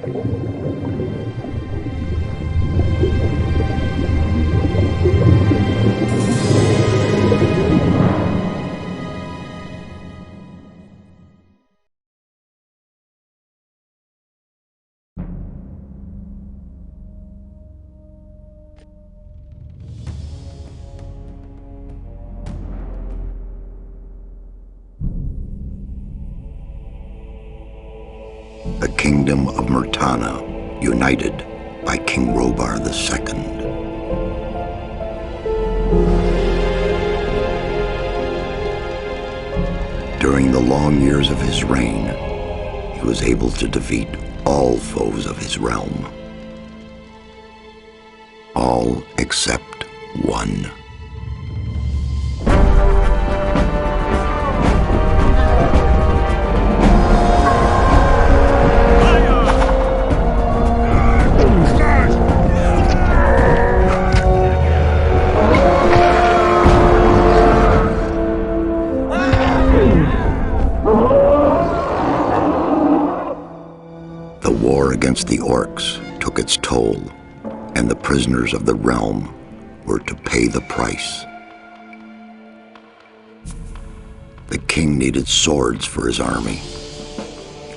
The kingdom of Murtana, united by King Robar II. During the long years of his reign, he was able to defeat all foes of his realm. All except one. The war against the orcs took its toll, and the prisoners of the realm were to pay the price. The king needed swords for his army,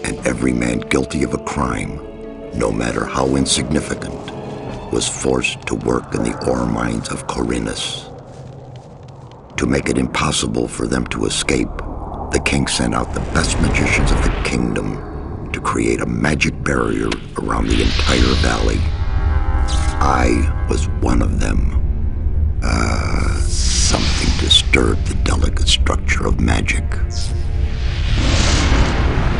and every man guilty of a crime, no matter how insignificant, was forced to work in the ore mines of Khorinis. To make it impossible for them to escape, the king sent out the best magicians of the kingdom to create a magic barrier around the entire valley. I was one of them. Something disturbed the delicate structure of magic.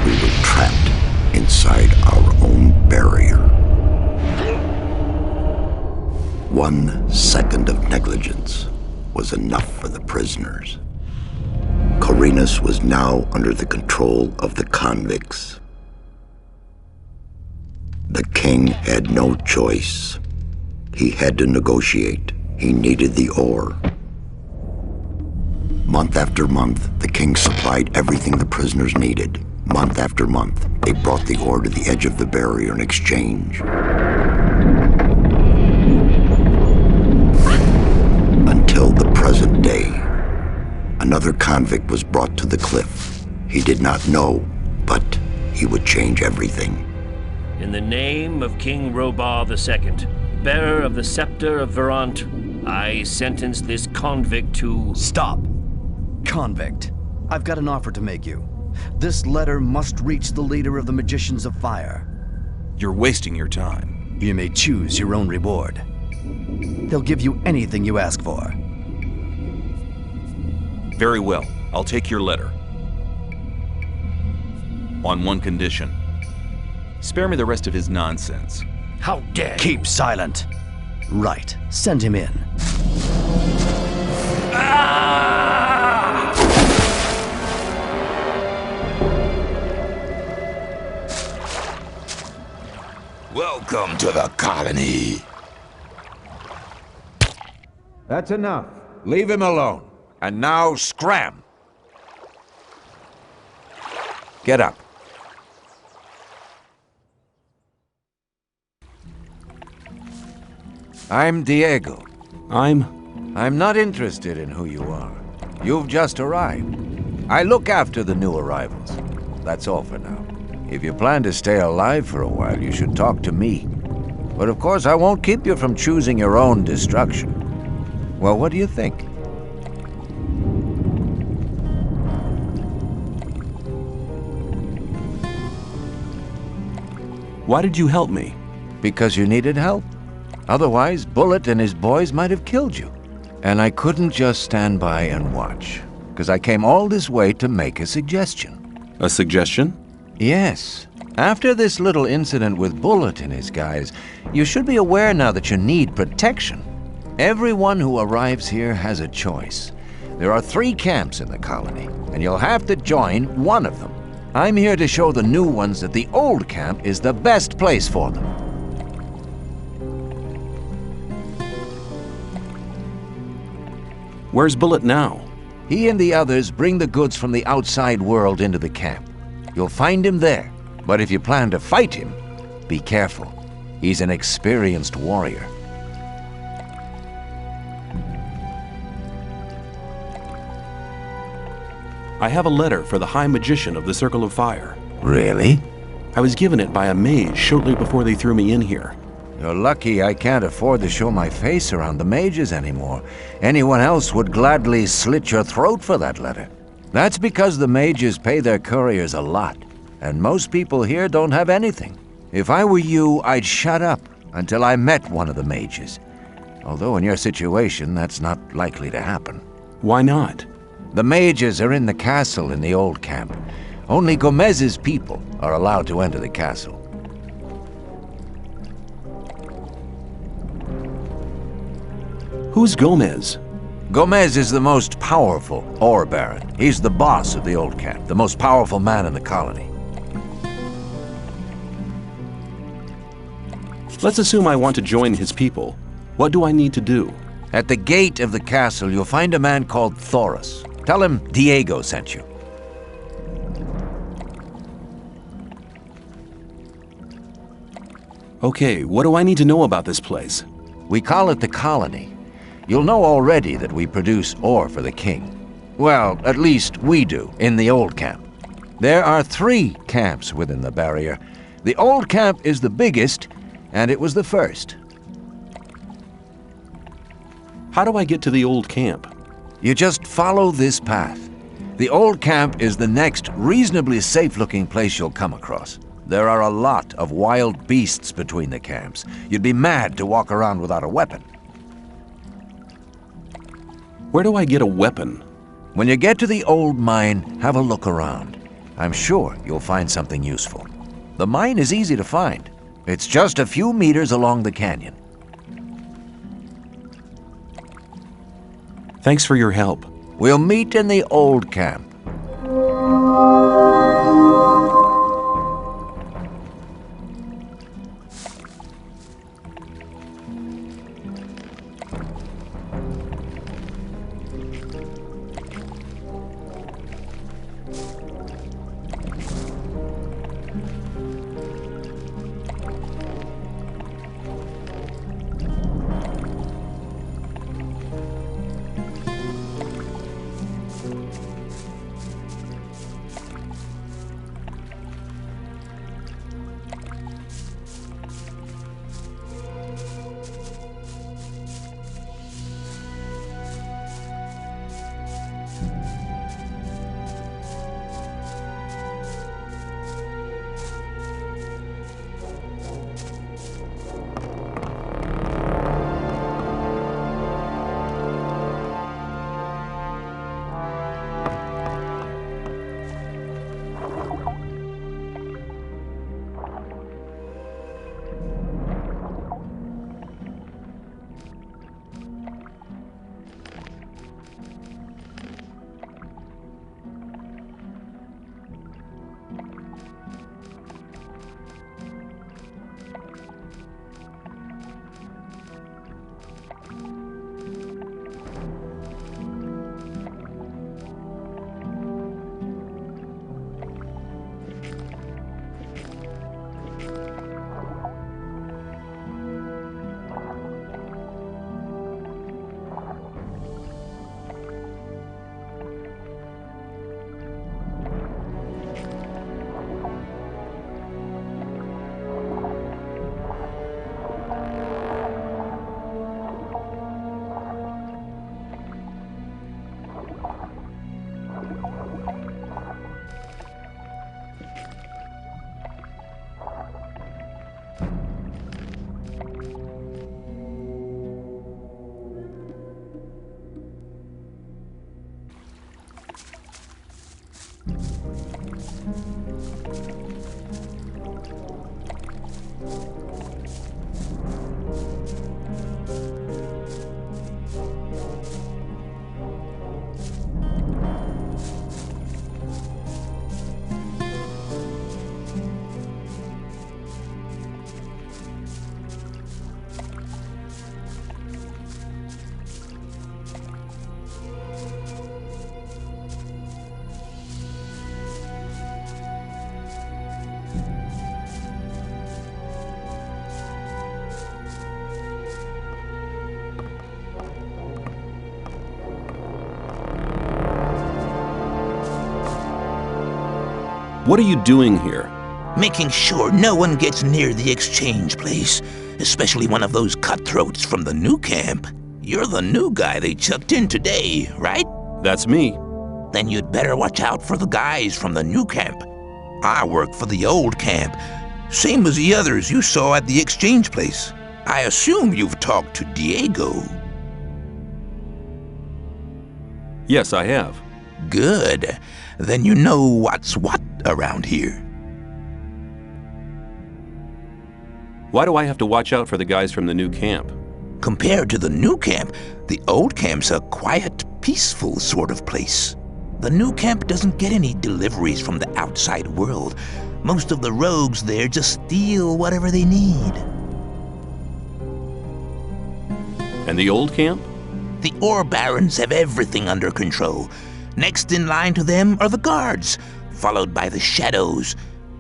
We were trapped inside our own barrier. 1 second of negligence was enough for the prisoners. Khorinis was now under the control of the convicts. The king had no choice. He had to negotiate. He needed the ore. Month after month, the king supplied everything the prisoners needed. Month after month, they brought the ore to the edge of the barrier in exchange. Until the present day, another convict was brought to the cliff. He did not know, but he would change everything. In the name of King Robar II, bearer of the scepter of Verant, I sentence this convict to... Stop! Convict, I've got an offer to make you. This letter must reach the leader of the Magicians of Fire. You're wasting your time. You may choose your own reward. They'll give you anything you ask for. Very well, I'll take your letter. On one condition. Spare me the rest of his nonsense. How dare you! Keep silent. Right, send him in. Welcome to the colony. That's enough. Leave him alone. And now scram! Get up. I'm Diego. I'm not interested in who you are. You've just arrived. I look after the new arrivals. That's all for now. If you plan to stay alive for a while, you should talk to me. But of course, I won't keep you from choosing your own destruction. Well, what do you think? Why did you help me? Because you needed help. Otherwise, Bullet and his boys might have killed you. And I couldn't just stand by and watch, because I came all this way to make a suggestion. A suggestion? Yes. After this little incident with Bullet and his guys, you should be aware now that you need protection. Everyone who arrives here has a choice. There are 3 camps in the colony, and you'll have to join one of them. I'm here to show the new ones that the old camp is the best place for them. Where's Bullet now? He and the others bring the goods from the outside world into the camp. You'll find him there, but if you plan to fight him, Be careful. He's an experienced warrior. I have a letter for the High Magician of the Circle of Fire. Really? I was given it by a mage shortly before they threw me in here. You're lucky I can't afford to show my face around the mages anymore. Anyone else would gladly slit your throat for that letter. That's because the mages pay their couriers a lot, and most people here don't have anything. If I were you, I'd shut up until I met one of the mages. Although in your situation, that's not likely to happen. Why not? The mages are in the castle in the old camp. Only Gomez's people are allowed to enter the castle. Who's Gomez? Gomez is the most powerful ore baron. He's the boss of the old camp, the most powerful man in the colony. Let's assume I want to join his people. What do I need to do? At the gate of the castle, you'll find a man called Thoris. Tell him Diego sent you. Okay, what do I need to know about this place? We call it the colony. You'll know already that we produce ore for the king. Well, at least we do, in the old camp. There are 3 camps within the barrier. The old camp is the biggest, and it was the first. How do I get to the old camp? You just follow this path. The old camp is the next reasonably safe-looking place you'll come across. There are a lot of wild beasts between the camps. You'd be mad to walk around without a weapon. Where do I get a weapon? When you get to the old mine, have a look around. I'm sure you'll find something useful. The mine is easy to find. It's just a few meters along the canyon. Thanks for your help. We'll meet in the old camp. What are you doing here? Making sure no one gets near the exchange place, especially one of those cutthroats from the new camp. You're the new guy they chucked in today, right? That's me. Then you'd better watch out for the guys from the new camp. I work for the old camp, same as the others you saw at the exchange place. I assume you've talked to Diego. Yes, I have. Good. Then you know what's what around here. Why do I have to watch out for the guys from the new camp? Compared to the new camp, the old camp's a quiet, peaceful sort of place. The new camp doesn't get any deliveries from the outside world. Most of the rogues there just steal whatever they need. And the old camp? The ore barons have everything under control. Next in line to them are the guards, followed by the shadows.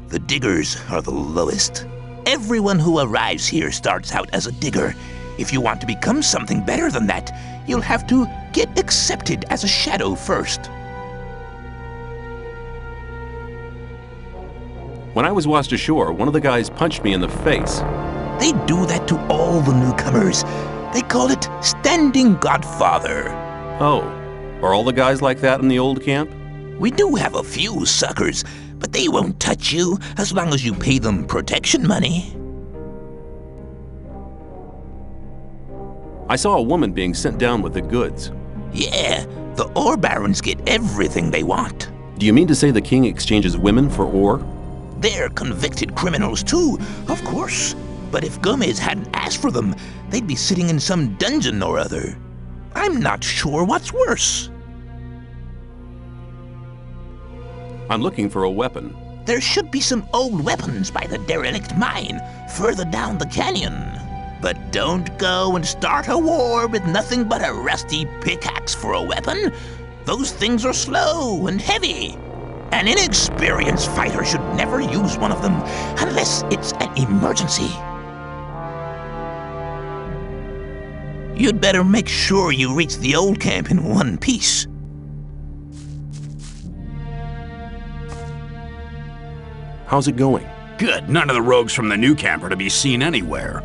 The diggers are the lowest. Everyone who arrives here starts out as a digger. If you want to become something better than that, you'll have to get accepted as a shadow first. When I was washed ashore, one of the guys punched me in the face. They do that to all the newcomers. They call it Standing Godfather. Oh, are all the guys like that in the old camp? We do have a few suckers, but they won't touch you as long as you pay them protection money. I saw a woman being sent down with the goods. Yeah, the ore barons get everything they want. Do you mean to say the king exchanges women for ore? They're convicted criminals too, of course. But if Gomez hadn't asked for them, they'd be sitting in some dungeon or other. I'm not sure what's worse. I'm looking for a weapon. There should be some old weapons by the derelict mine, further down the canyon. But don't go and start a war with nothing but a rusty pickaxe for a weapon. Those things are slow and heavy. An inexperienced fighter should never use one of them unless it's an emergency. You'd better make sure you reach the old camp in one piece. How's it going? Good. None of the rogues from the new camp are to be seen anywhere.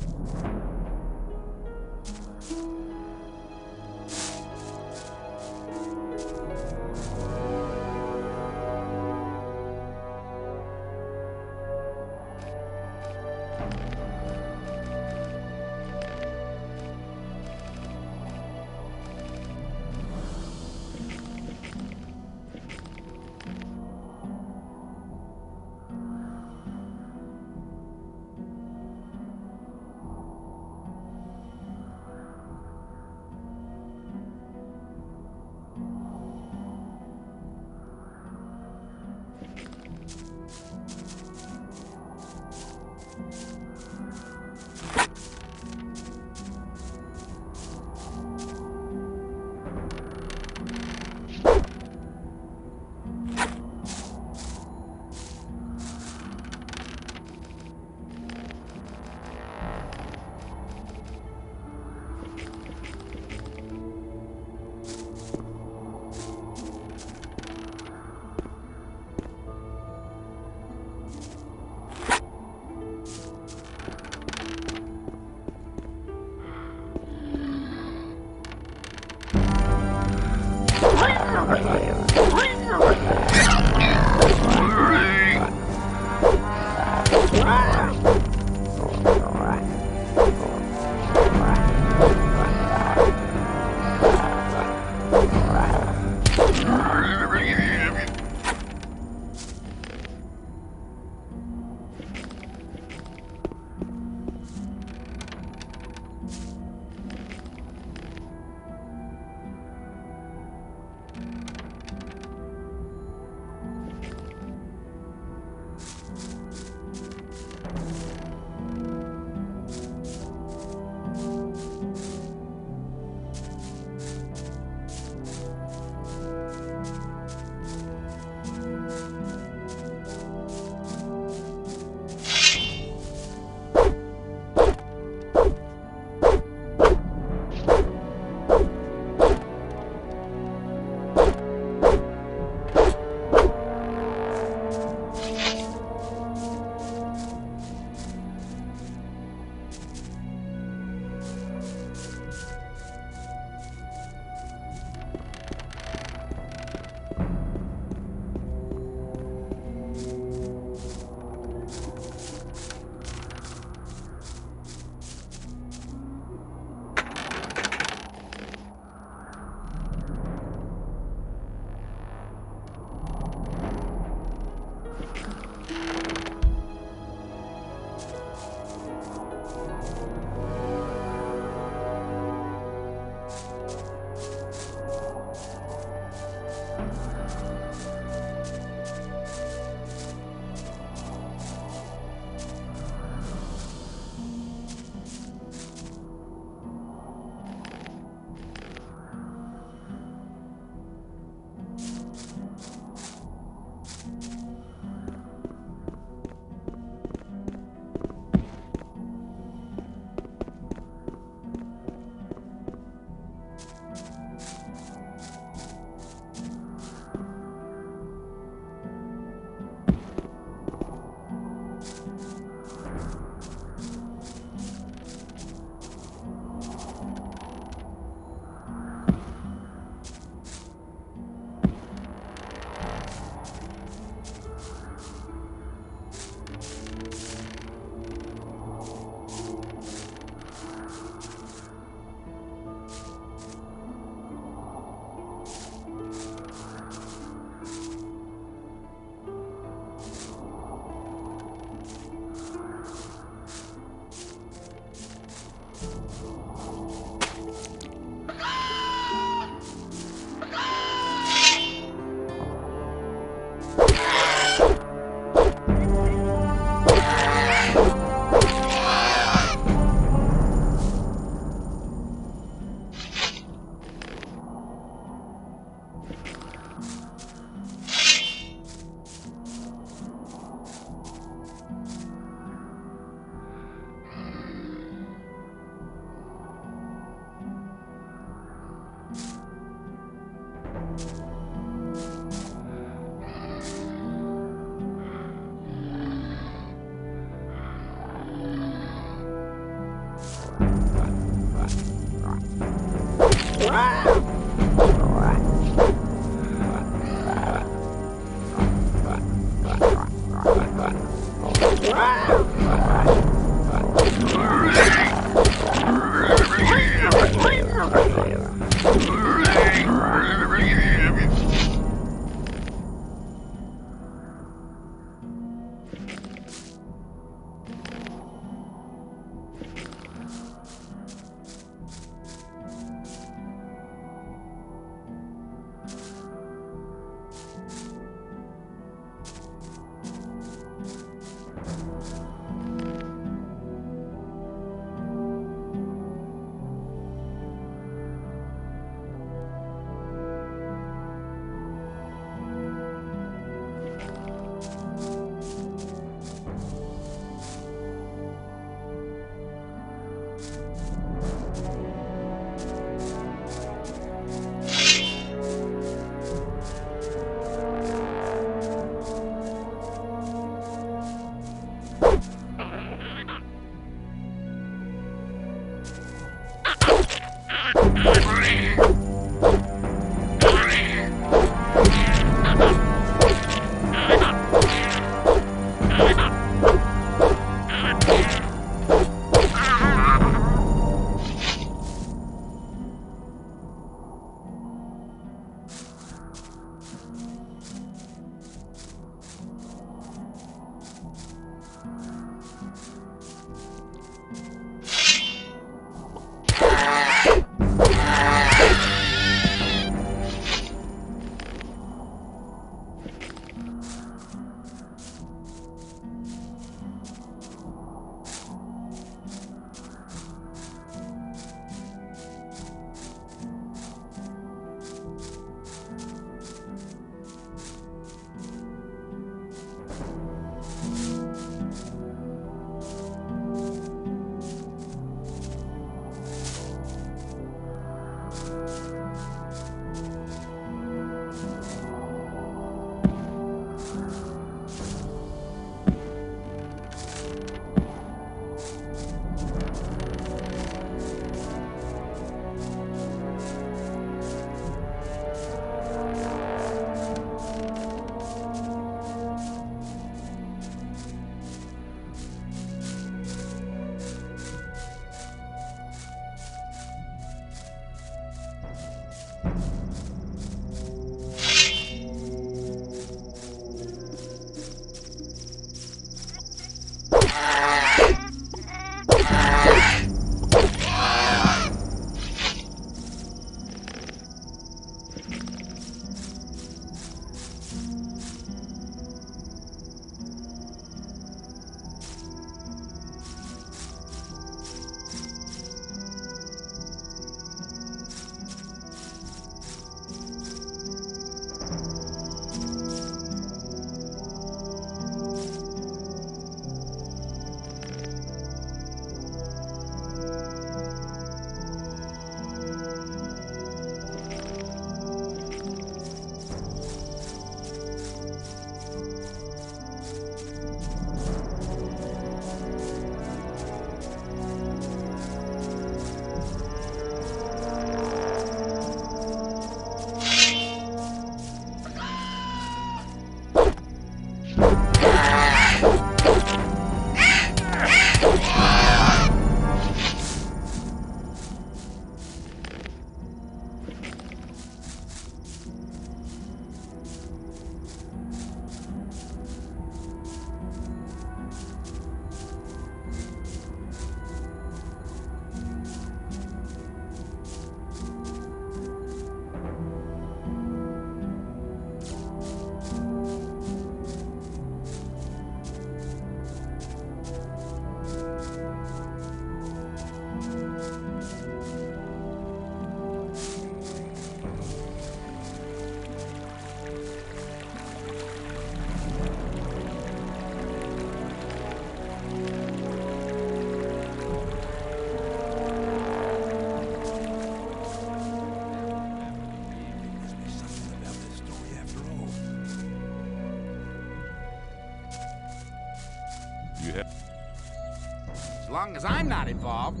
As long as I'm not involved.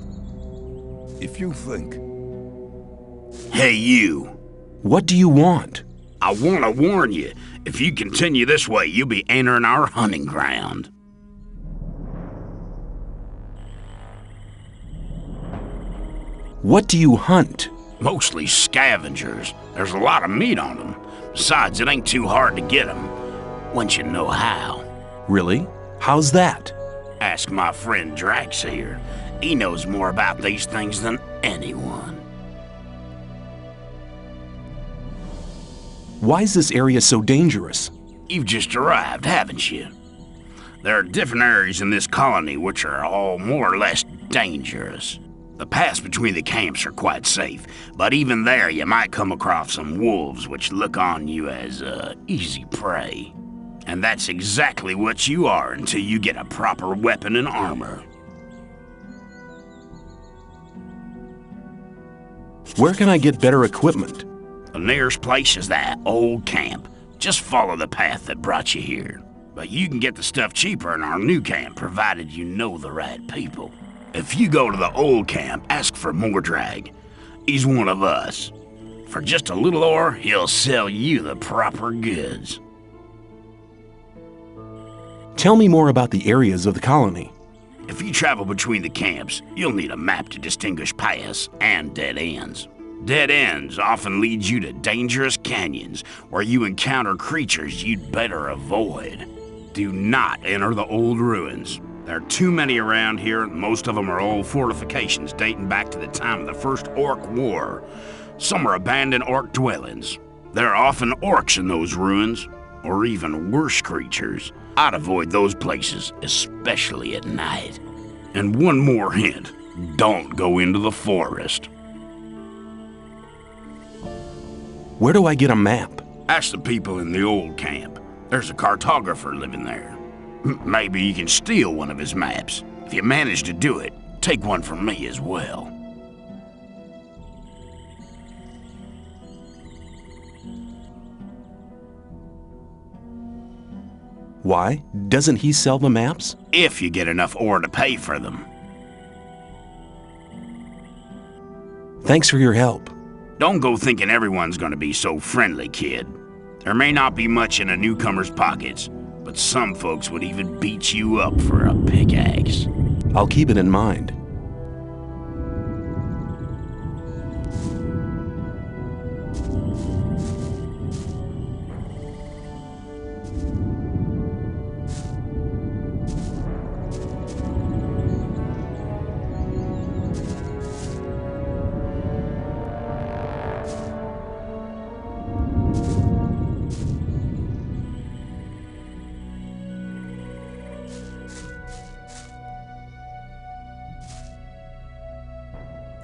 If you think. Hey, you. What do you want? I want to warn you. If you continue this way, you'll be entering our hunting ground. What do you hunt? Mostly scavengers. There's a lot of meat on them. Besides, it ain't too hard to get them, once you know how. Really? How's that? Ask my friend Drax here. He knows more about these things than anyone. Why is this area so dangerous? You've just arrived, haven't you? There are different areas in this colony which are all more or less dangerous. The paths between the camps are quite safe, but even there you might come across some wolves which look on you as easy prey. And that's exactly what you are until you get a proper weapon and armor. Where can I get better equipment? The nearest place is that old camp. Just follow the path that brought you here. But you can get the stuff cheaper in our new camp, provided you know the right people. If you go to the old camp, ask for Mordrag. He's one of us. For just a little ore, he'll sell you the proper goods. Tell me more about the areas of the colony. If you travel between the camps, you'll need a map to distinguish paths and dead ends. Dead ends often lead you to dangerous canyons where you encounter creatures you'd better avoid. Do not enter the old ruins. There are too many around here, and most of them are old fortifications dating back to the time of the First Orc War. Some are abandoned orc dwellings. There are often orcs in those ruins, or even worse creatures. I'd avoid those places, especially at night. And one more hint, don't go into the forest. Where do I get a map? Ask the people in the old camp. There's a cartographer living there. Maybe you can steal one of his maps. If you manage to do it, take one from me as well. Why? Doesn't he sell the maps? If you get enough ore to pay for them. Thanks for your help. Don't go thinking everyone's gonna be so friendly, kid. There may not be much in a newcomer's pockets, but some folks would even beat you up for a pickaxe. I'll keep it in mind.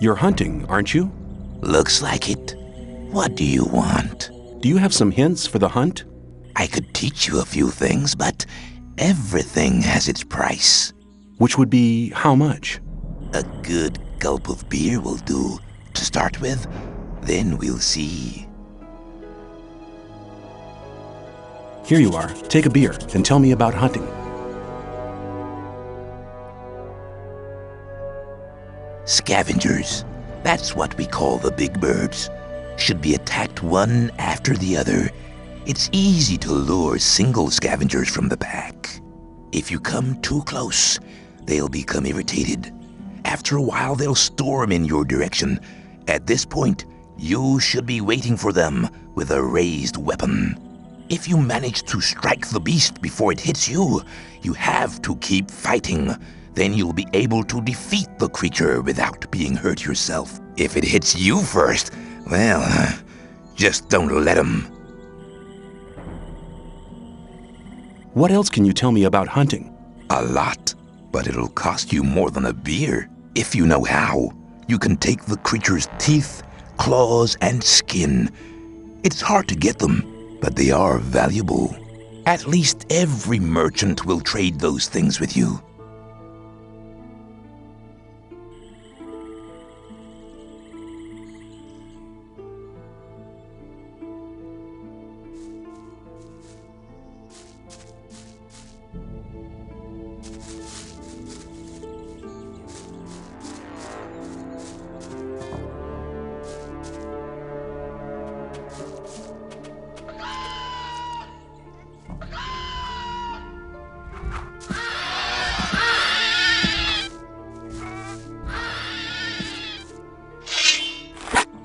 You're hunting, aren't you? Looks like it. What do you want? Do you have some hints for the hunt? I could teach you a few things, but everything has its price. Which would be how much? A good gulp of beer will do to start with. Then we'll see. Here you are. Take a beer and tell me about hunting. Scavengers. That's what we call the big birds. Should be attacked one after the other. It's easy to lure single scavengers from the pack. If you come too close, they'll become irritated. After a while, they'll storm in your direction. At this point, you should be waiting for them with a raised weapon. If you manage to strike the beast before it hits you, you have to keep fighting. Then you'll be able to defeat the creature without being hurt yourself. If it hits you first, well, just don't let him. What else can you tell me about hunting? A lot, but it'll cost you more than a beer. If you know how, you can take the creature's teeth, claws, and skin. It's hard to get them, but they are valuable. At least every merchant will trade those things with you.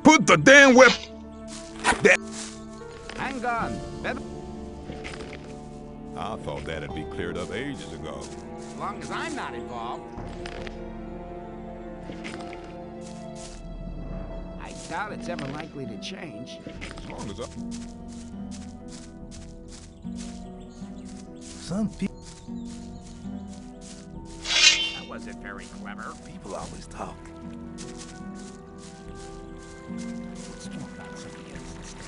Put the damn whip. Hang on. I thought that'd be cleared up ages ago. As long as I'm not involved. I doubt it's ever likely to change. As long as I... Some people... That wasn't very clever. People always talk. Let's talk about something else instead.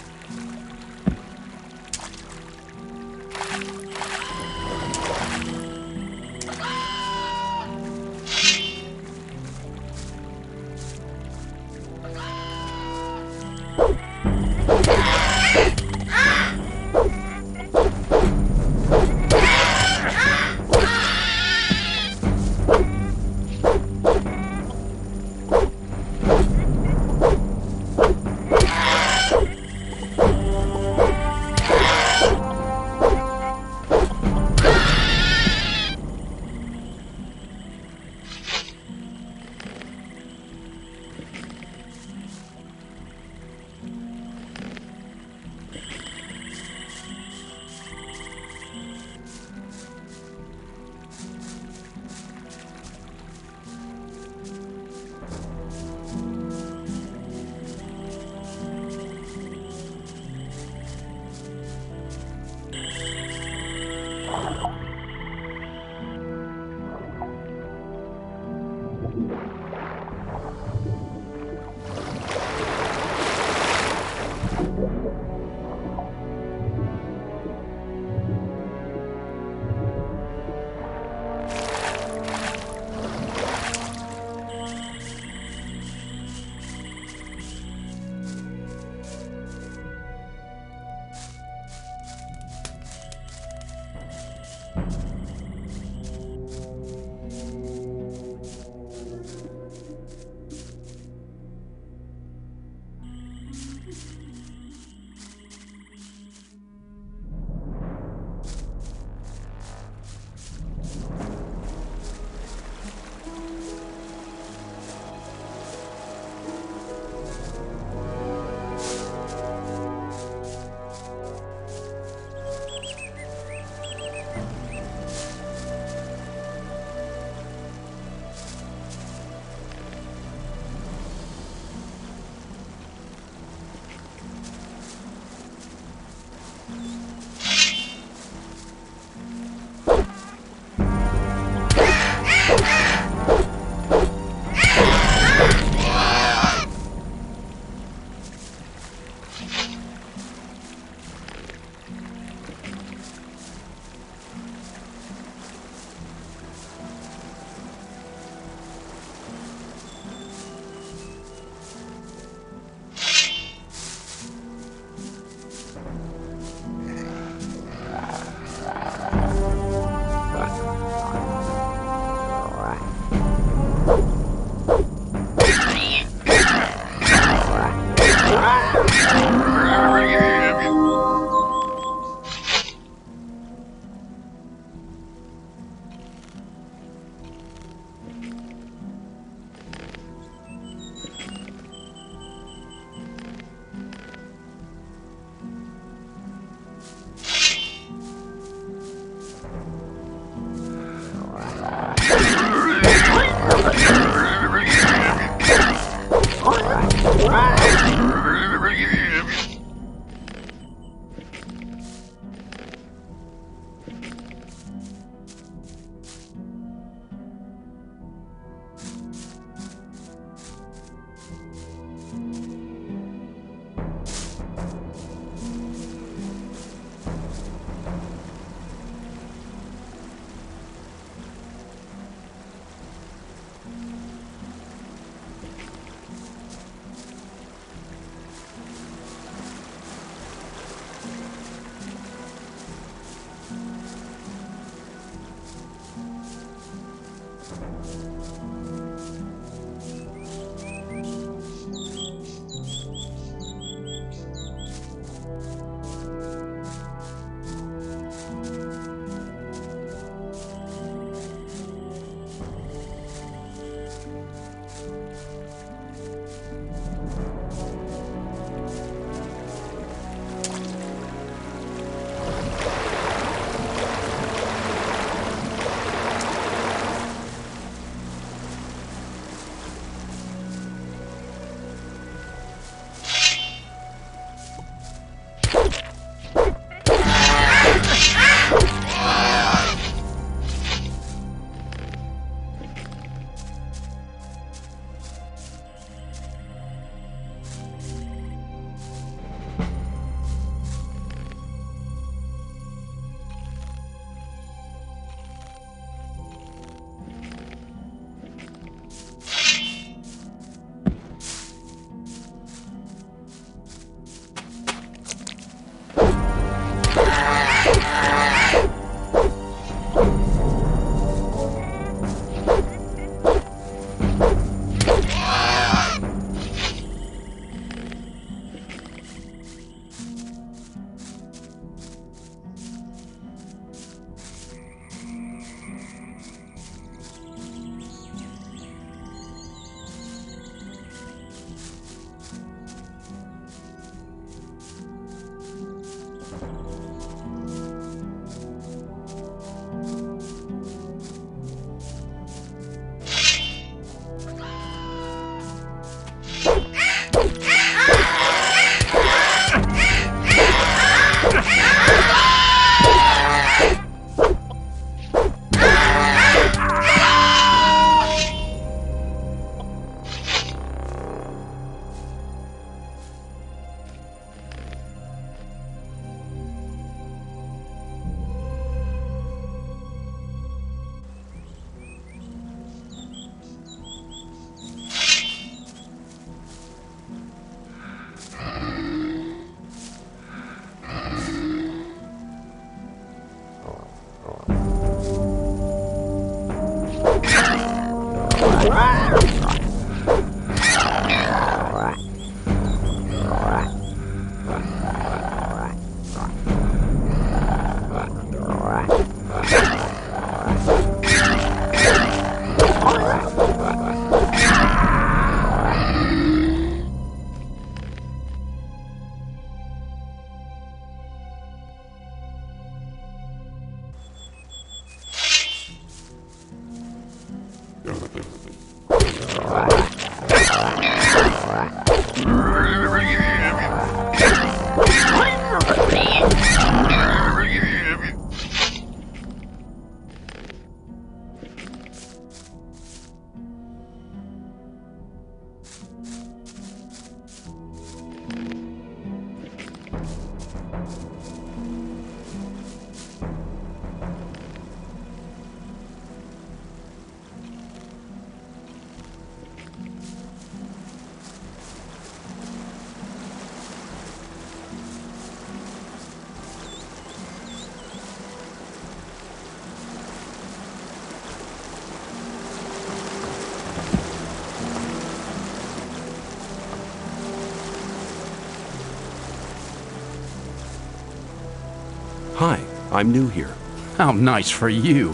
Hi, I'm new here. How nice for you.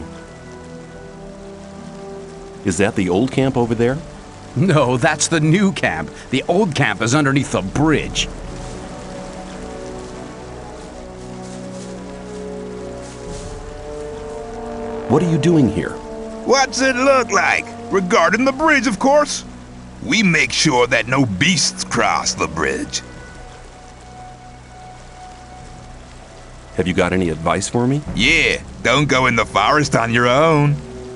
Is that the old camp over there? No, that's the new camp. The old camp is underneath the bridge. What are you doing here? What's it look like? Regarding the bridge, of course. We make sure that no beasts cross the bridge. Have you got any advice for me? Yeah, don't go in the forest on your own.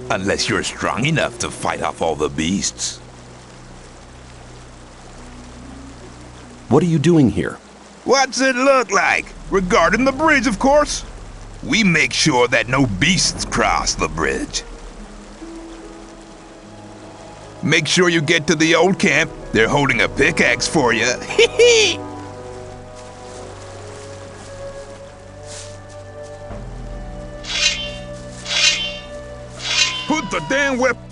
Unless you're strong enough to fight off all the beasts. What are you doing here? What's it look like? Regarding the bridge, of course. We make sure that no beasts cross the bridge. Make sure you get to the old camp. They're holding a pickaxe for you. Hee Put the damn weapon.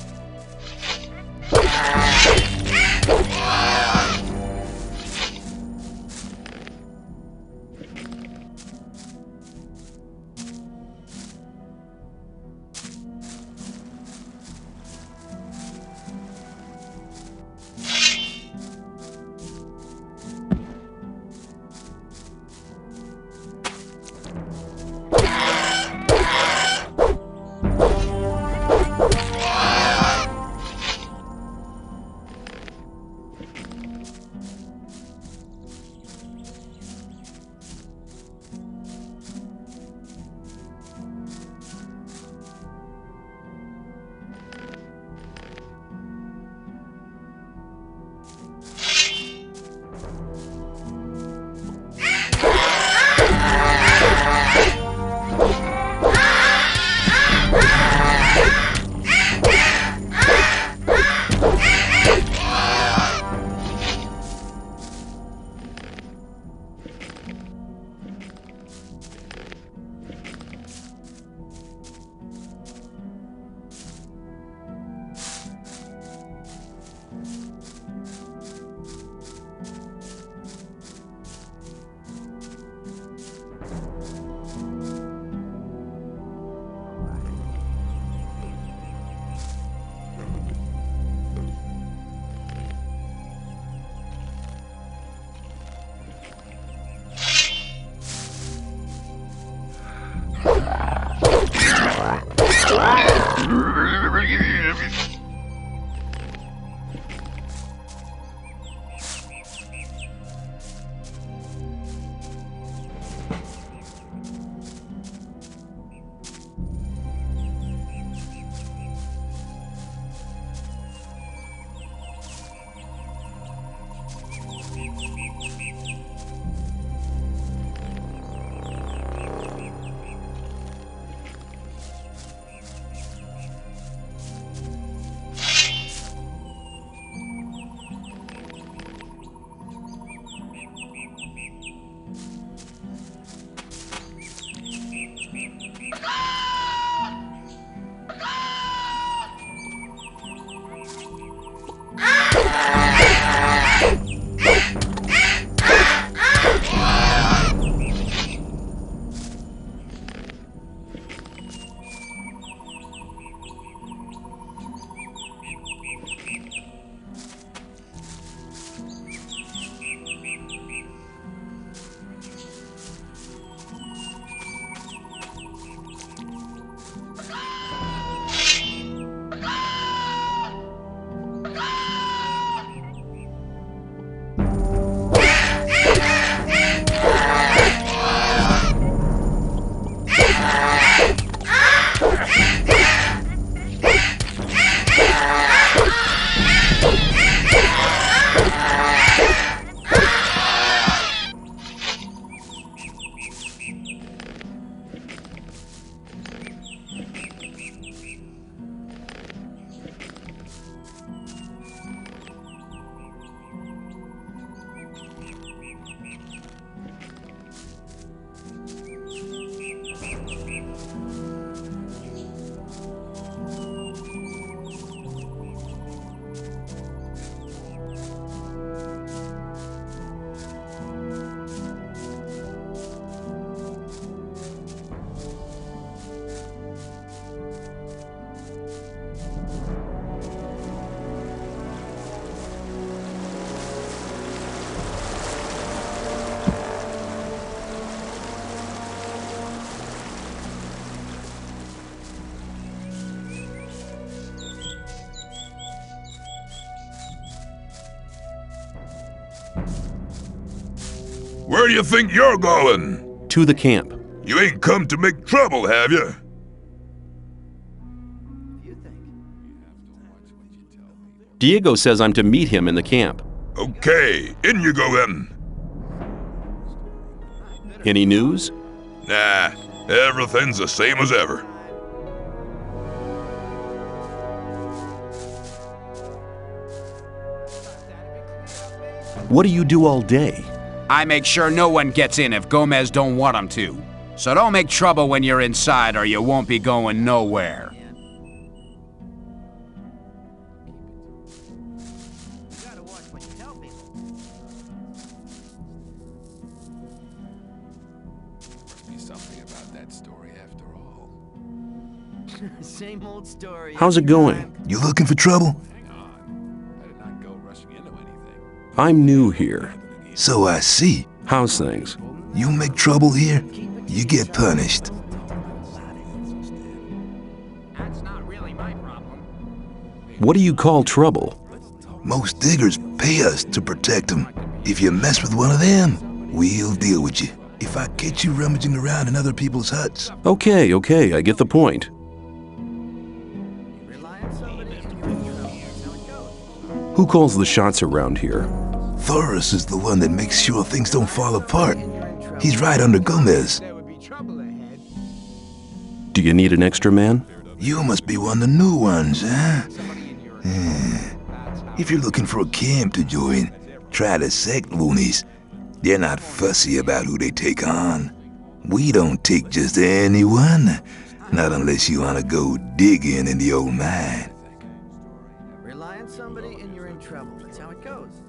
Where do you think you're going? To the camp. You ain't come to make trouble, have you? Diego says I'm to meet him in the camp. Okay, in you go then. Any news? Nah, everything's the same as ever. What do you do all day? I make sure no one gets in if Gomez don't want them to. So don't make trouble when you're inside or you won't be going nowhere. Same old story. How's it going? You looking for trouble? I'm new here. So I see. How's things? You make trouble here, you get punished. That's not really my problem. What do you call trouble? Most diggers pay us to protect them. If you mess with one of them, we'll deal with you. If I catch you rummaging around in other people's huts. Okay, I get the point. Who calls the shots around here? Thoris is the one that makes sure things don't fall apart. He's right under Gomez. Do you need an extra man? You must be one of the new ones, huh? If you're looking for a camp to join, try the sect loonies. They're not fussy about who they take on. We don't take just anyone. Not unless you want to go digging in the old mine. Rely on somebody and you're in trouble. That's how it goes.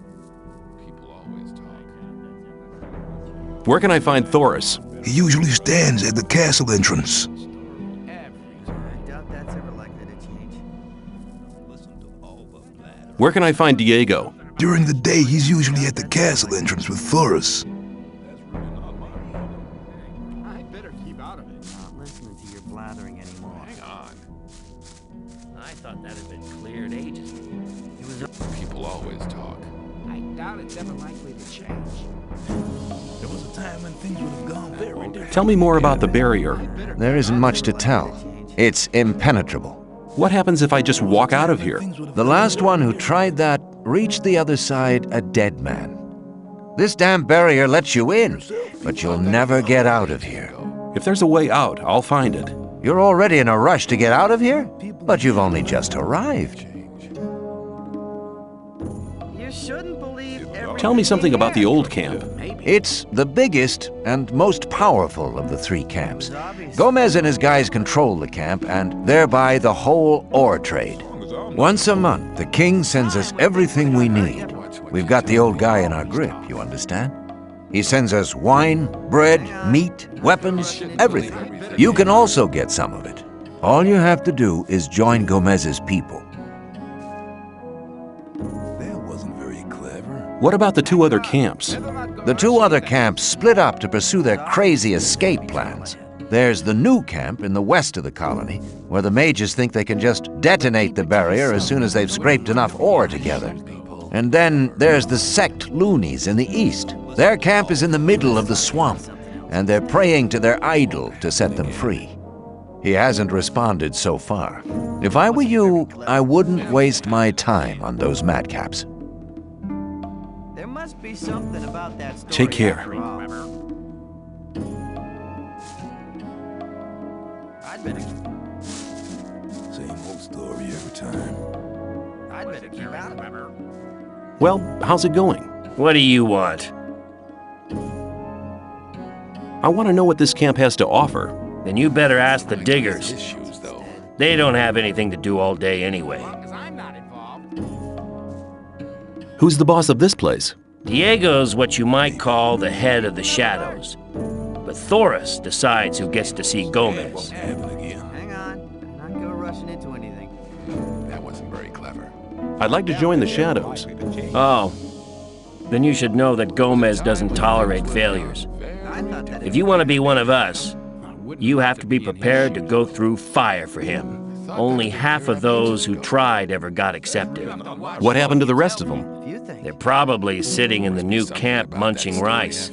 Where can I find Thoris? He usually stands at the castle entrance. I doubt that's ever likely to change. Where can I find Diego? During the day, he's usually at the castle entrance with Thoris. I better keep out of it. Not listening to your blathering anymore. Hang on. I thought that had been cleared ages ago. People always talk. I doubt it's ever likely to change. There was a time when things would have gone very different. Tell me more about the barrier. There isn't much to tell. It's impenetrable. What happens if I just walk out of here? The last one who tried that reached the other side a dead man. This damn barrier lets you in, but you'll never get out of here. If there's a way out, I'll find it. You're already in a rush to get out of here? But you've only just arrived. You shouldn't believe everything. Tell me something about the old camp. It's the biggest and most powerful of the three camps. Gomez and his guys control the camp and thereby the whole ore trade. Once a month, the king sends us everything we need. We've got the old guy in our grip, you understand? He sends us wine, bread, meat, weapons, everything. You can also get some of it. All you have to do is join Gomez's people. That wasn't very clever. What about the two other camps? The two other camps split up to pursue their crazy escape plans. There's the new camp in the west of the colony, where the mages think they can just detonate the barrier as soon as they've scraped enough ore together. And then there's the sect loonies in the east. Their camp is in the middle of the swamp, and they're praying to their idol to set them free. He hasn't responded so far. If I were you, I wouldn't waste my time on those madcaps. There must be something about that story. Take care. after all. I'd better Same old story every time. keep out of it. Well, how's it going? What do you want? I want to know what this camp has to offer. Then you better ask the diggers. They don't have anything to do all day anyway. Because I'm not involved. Who's the boss of this place? Diego's what you might call the head of the shadows. But Thoris decides who gets to see Gomez. Hang on. Not go rushing into anything. That wasn't very clever. I'd like to join the shadows. Oh, then you should know that Gomez doesn't tolerate failures. I thought that If you want to be one of us, you have to be prepared to go through fire for him. Only half of those who tried ever got accepted. What happened to the rest of them? They're probably sitting in the new camp munching rice.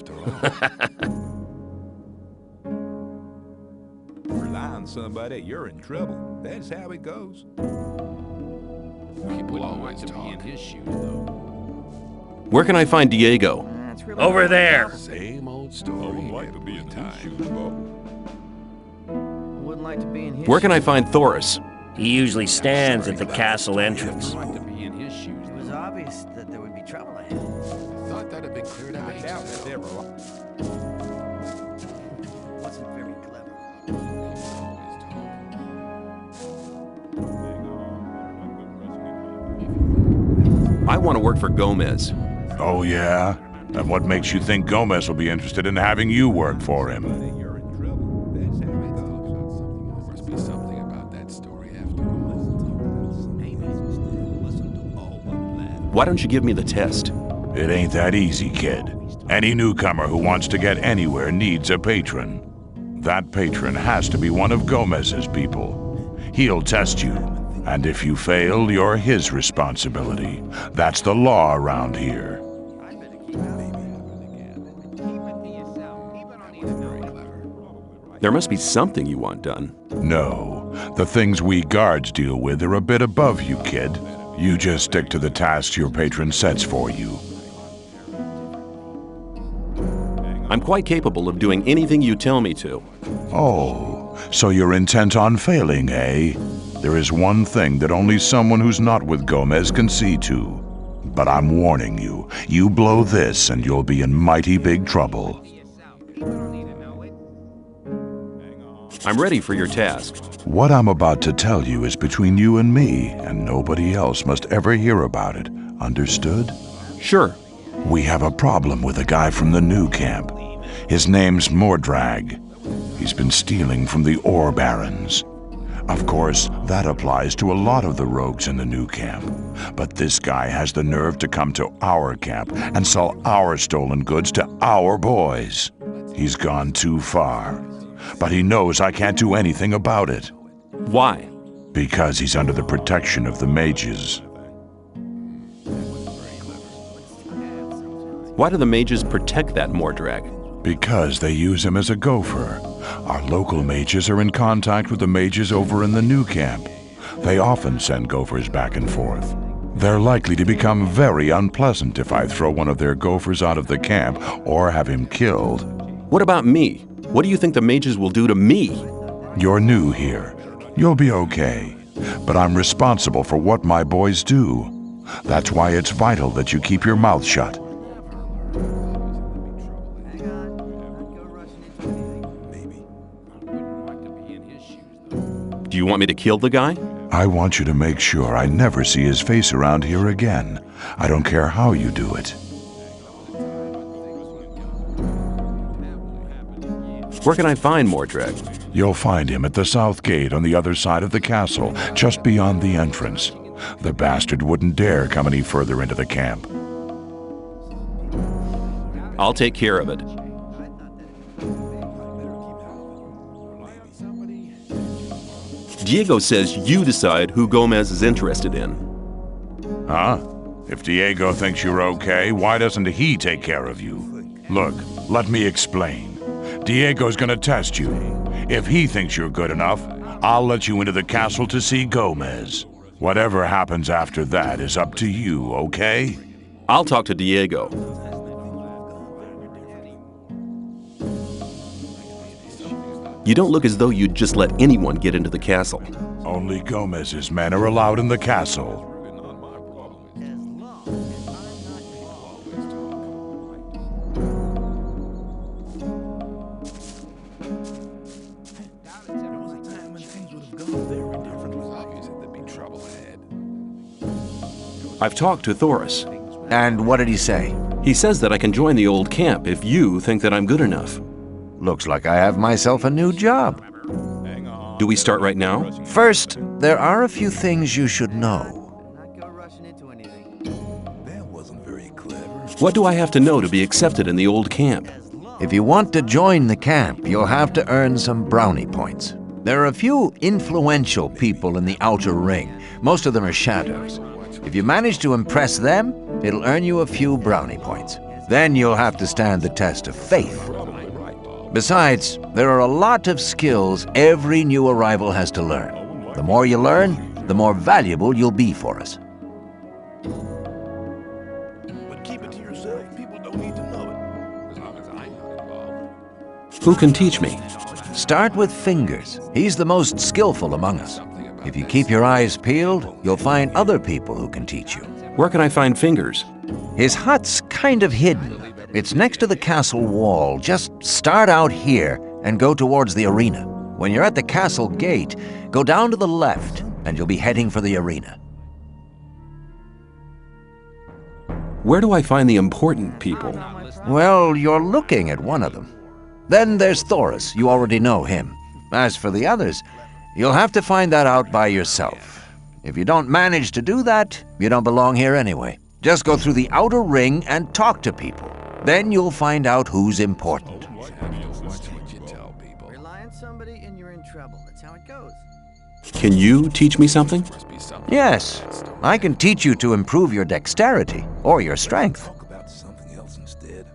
Rely on somebody, you're in trouble. That's how it goes. People always talk. In his shoes, though. Where can I find Diego? Over there. Same old story. Like to be in his shoes, Wouldn't like to be in his Where can I find Thoris? He usually stands at the castle entrance. Like to be in his shoes. It was obvious that there would be trouble ahead. I thought that had been cleared out. Wasn't very clever. I want to work for Gomez. Oh, yeah? And what makes you think Gomez will be interested in having you work for him? There must be something about that story after Why don't you give me the test? It ain't that easy, kid. Any newcomer who wants to get anywhere needs a patron. That patron has to be one of Gomez's people. He'll test you, and if you fail, you're his responsibility. That's the law around here. There must be something you want done. No, the things we guards deal with are a bit above you, kid. You just stick to the tasks your patron sets for you. I'm quite capable of doing anything you tell me to. Oh, so you're intent on failing, eh? There is one thing that only someone who's not with Gomez can see to. But I'm warning you, you blow this and you'll be in mighty big trouble. I'm ready for your task. What I'm about to tell you is between you and me, and nobody else must ever hear about it. Understood? Sure. We have a problem with a guy from the new camp. His name's Mordrag. He's been stealing from the ore barons. Of course, that applies to a lot of the rogues in the new camp. But this guy has the nerve to come to our camp and sell our stolen goods to our boys. He's gone too far. But he knows I can't do anything about it. Why? Because he's under the protection of the mages. Why do the mages protect that Mordrag? Because they use him as a gopher. Our local mages are in contact with the mages over in the new camp. They often send gophers back and forth. They're likely to become very unpleasant if I throw one of their gophers out of the camp or have him killed. What about me? What do you think the mages will do to me? You're new here. You'll be okay. But I'm responsible for what my boys do. That's why it's vital that you keep your mouth shut. Do you want me to kill the guy? I want you to make sure I never see his face around here again. I don't care how you do it. Where can I find Mordrag? You'll find him at the south gate on the other side of the castle, just beyond the entrance. The bastard wouldn't dare come any further into the camp. I'll take care of it. Diego says you decide who Gomez is interested in. Huh? If Diego thinks you're okay, why doesn't he take care of you? Look, let me explain. Diego's gonna test you. If he thinks you're good enough, I'll let you into the castle to see Gomez. Whatever happens after that is up to you, okay? I'll talk to Diego. You don't look as though you'd just let anyone get into the castle. Only Gomez's men are allowed in the castle. I've talked to Thoris. And what did he say? He says that I can join the old camp if you think that I'm good enough. Looks like I have myself a new job. Do we start right now? First, there are a few things you should know. What do I have to know to be accepted in the old camp? If you want to join the camp, you'll have to earn some brownie points. There are a few influential people in the outer ring. Most of them are shadows. If you manage to impress them, it'll earn you a few brownie points. Then you'll have to stand the test of faith. Besides, there are a lot of skills every new arrival has to learn. The more you learn, the more valuable you'll be for us. But keep it to yourself. People don't need to know it. As long as I'm not involved. Who can teach me? Start with Fingers. He's the most skillful among us. If you keep your eyes peeled, you'll find other people who can teach you. Where can I find Fingers? His hut's kind of hidden. It's next to the castle wall. Just start out here and go towards the arena. When you're at the castle gate, go down to the left and you'll be heading for the arena. Where do I find the important people? Well, you're looking at one of them. Then there's Thoris. You already know him. As for the others, you'll have to find that out by yourself. If you don't manage to do that, you don't belong here anyway. Just go through the outer ring and talk to people. Then you'll find out who's important. Watch what you tell people. Rely on somebody and you're in trouble. That's how it goes. Can you teach me something? Must be something. Yes, I can teach you to improve your dexterity or your strength. Talk about something else instead.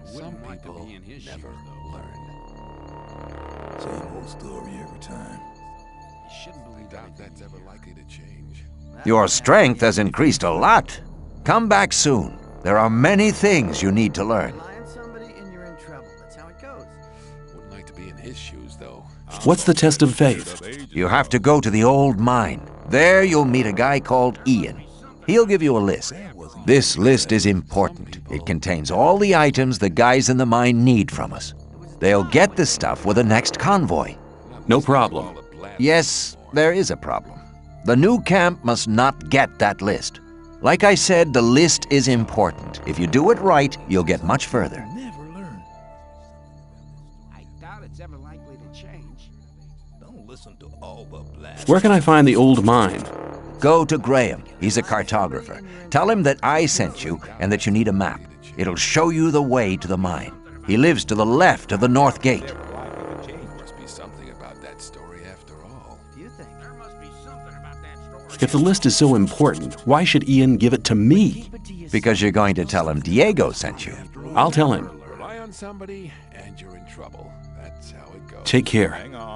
Some people never learn. Same old story every time. You shouldn't believe doubt that's ever likely to change. Your strength has increased a lot. Come back soon. There are many things you need to learn. Rely on somebody and you're in trouble. That's how it goes. Wouldn't like to be in his shoes, though. What's the test of faith? You have to go to the old mine. There you'll meet a guy called Ian. He'll give you a list. This list is important. It contains all the items the guys in the mine need from us. They'll get the stuff with the next convoy. No problem. Yes, there is a problem. The new camp must not get that list. Like I said, the list is important. If you do it right, you'll get much further. Never learn. I doubt it's ever likely to change. Don't listen to all the black. Where can I find the old mine? Go to Graham. He's a cartographer. Tell him that I sent you and that you need a map. It'll show you the way to the mine. He lives to the left of the north gate. Must be something about that story after all. You think? There must be something about that story. If the list is so important, why should Ian give it to me? Because you're going to tell him Diego sent you. I'll tell him. Rely on somebody and you're in trouble. That's how it goes. Take care. Hang on.